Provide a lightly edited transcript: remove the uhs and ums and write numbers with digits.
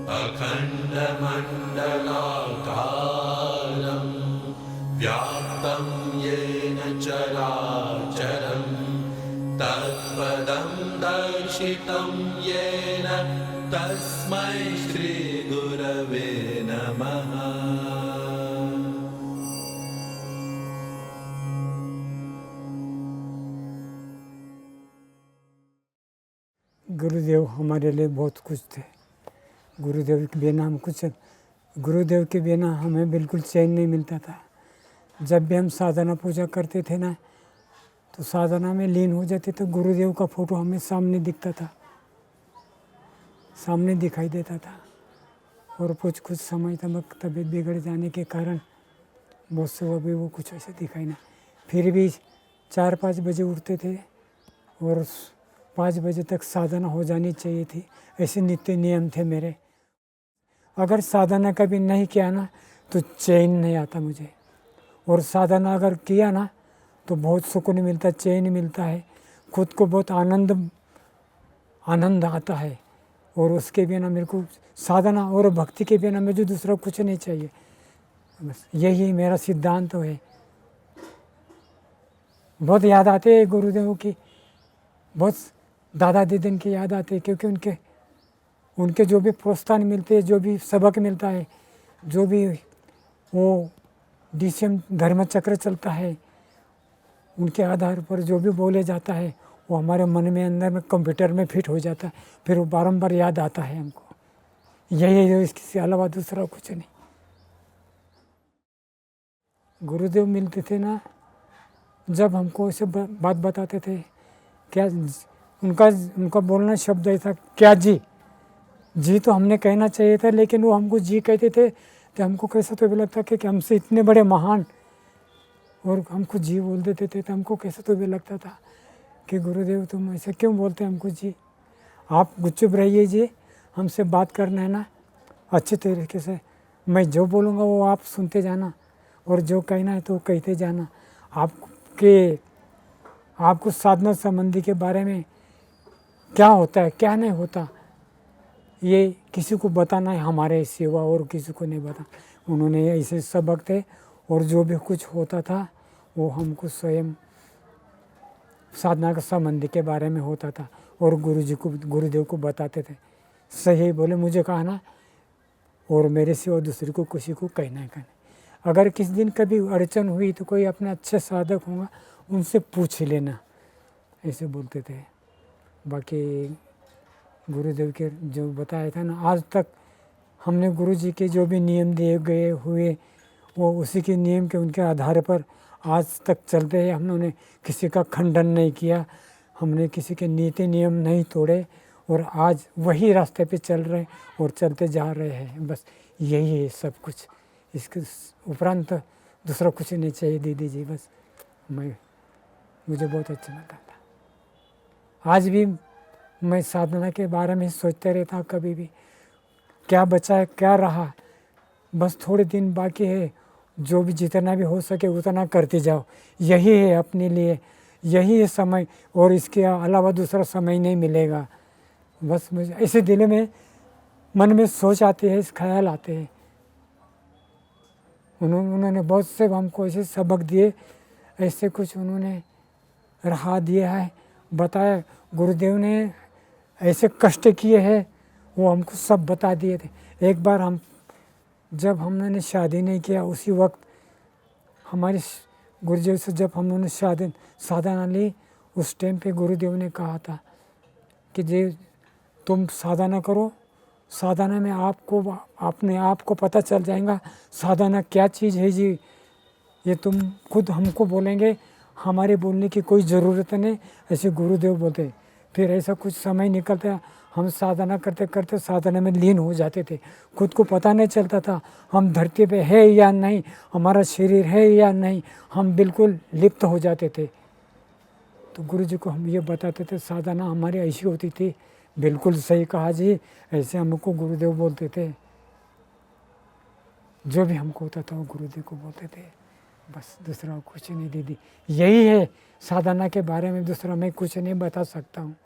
अखण्डमण्डलाकारं व्याप्तं येन चराचरं तत्पदं दर्शितं येन तस्मै श्रीगुरवे नमः। गुरुदेव हमारे लिए बहुत कुछ थे। गुरुदेव के बिना हम कुछ, गुरुदेव के बिना हमें बिल्कुल चैन नहीं मिलता था। जब भी हम साधना पूजा करते थे ना, तो साधना में लीन हो जाते तो गुरुदेव का फोटो हमें सामने दिखता था, सामने दिखाई देता था। और कुछ समय तक तबीयत बिगड़ जाने के कारण बहुत से अभी वो कुछ ऐसे दिखाई ना। फिर भी 4-5 बजे उठते थे और 5 बजे तक साधना हो जानी चाहिए थी, ऐसे नित्य नियम थे मेरे। अगर साधना कभी नहीं किया ना तो चैन नहीं आता मुझे, और साधना अगर किया ना तो बहुत सुकून मिलता, चैन मिलता है, खुद को बहुत आनंद आता है। और उसके बिना मेरे को साधना और भक्ति के बिना मुझे दूसरा कुछ नहीं चाहिए। बस यही मेरा सिद्धांत है। बहुत याद आते हैं गुरुदेव की, बहुत दादा दीदी की याद आती है, क्योंकि उनके जो भी प्रोत्साहन मिलते हैं, जो भी सबक मिलता है, जो भी वो DCM धर्म चक्र चलता है, उनके आधार पर जो भी बोले जाता है वो हमारे मन में अंदर में कंप्यूटर में फिट हो जाता है, फिर वो बारंबार याद आता है हमको। यही है, इसके अलावा दूसरा कुछ नहीं। गुरुदेव मिलते थे ना, जब हमको ऐसे बात बताते थे, क्या उनका बोलना शब्द ऐसा, क्या जी तो हमने कहना चाहिए था, लेकिन वो हमको जी कहते थे तो हमको कैसा तो भी लगता कि हमसे इतने बड़े महान और हमको जी बोल देते थे, तो हमको कैसा तो भी लगता था कि गुरुदेव तुम ऐसे क्यों बोलते हैं हमको जी, आप चुप रहिए जी, हमसे बात करना है ना अच्छे तरीके से, मैं जो बोलूँगा वो आप सुनते जाना और जो कहना है तो कहते जाना। आपको साधना संबंधी के बारे में क्या होता है क्या नहीं होता ये किसी को बताना है हमारे सिवा, और किसी को नहीं बता। उन्होंने ऐसे सबक थे, और जो भी कुछ होता था वो हमको स्वयं साधना के संबंधी के बारे में होता था, और गुरुदेव को बताते थे। सही बोले मुझे कहा ना, और मेरे सिवा दूसरे को किसी को कहना है कहना। अगर किसी दिन कभी अड़चन हुई तो कोई अपने अच्छे साधक होगा उनसे पूछ लेना, ऐसे बोलते थे। बाकी गुरुदेव के जो बताया था ना, आज तक हमने गुरुजी के जो भी नियम दिए गए हुए वो उसी के नियम के उनके आधार पर आज तक चलते हैं। हमने किसी का खंडन नहीं किया, हमने किसी के नीति नियम नहीं तोड़े, और आज वही रास्ते पे चल रहे और चलते जा रहे हैं। बस यही है सब कुछ, इसके उपरांत दूसरा कुछ नहीं चाहिए दीदी जी। बस मुझे बहुत अच्छा लगा था। आज भी मैं साधना के बारे में सोचते रहता, कभी भी क्या बचा है क्या रहा, बस थोड़े दिन बाकी है, जो भी जितना भी हो सके उतना करते जाओ, यही है अपने लिए, यही है समय, और इसके अलावा दूसरा समय नहीं मिलेगा। बस मुझे ऐसे दिल में मन में सोच आती है, इस ख्याल आते हैं। उन्होंने बहुत से हमको ऐसे सबक दिए, ऐसे कुछ उन्होंने राह दिया है, बताया। गुरुदेव ने ऐसे कष्ट किए हैं वो हमको सब बता दिए थे। एक बार जब हमने शादी नहीं किया, उसी वक्त हमारे गुरुदेव से जब हमने साधना ली, उस टाइम पे गुरुदेव ने कहा था कि जी तुम साधना करो, साधना में अपने आप को पता चल जाएगा साधना क्या चीज़ है जी, ये तुम खुद हमको बोलेंगे, हमारे बोलने की कोई ज़रूरत नहीं, ऐसे गुरुदेव बोलते। फिर ऐसा कुछ समय निकलता, हम साधना करते करते साधना में लीन हो जाते थे, खुद को पता नहीं चलता था हम धरती पे है या नहीं, हमारा शरीर है या नहीं, हम बिल्कुल लिप्त हो जाते थे। तो गुरु जी को हम ये बताते थे साधना हमारी ऐसी होती थी। बिल्कुल सही कहा जी, ऐसे हमको गुरुदेव बोलते थे, जो भी हमको होता था वो गुरुदेव को बोलते थे। बस दूसरा कुछ नहीं दीदी, यही है साधना के बारे में, दूसरा मैं कुछ नहीं बता सकता हूँ।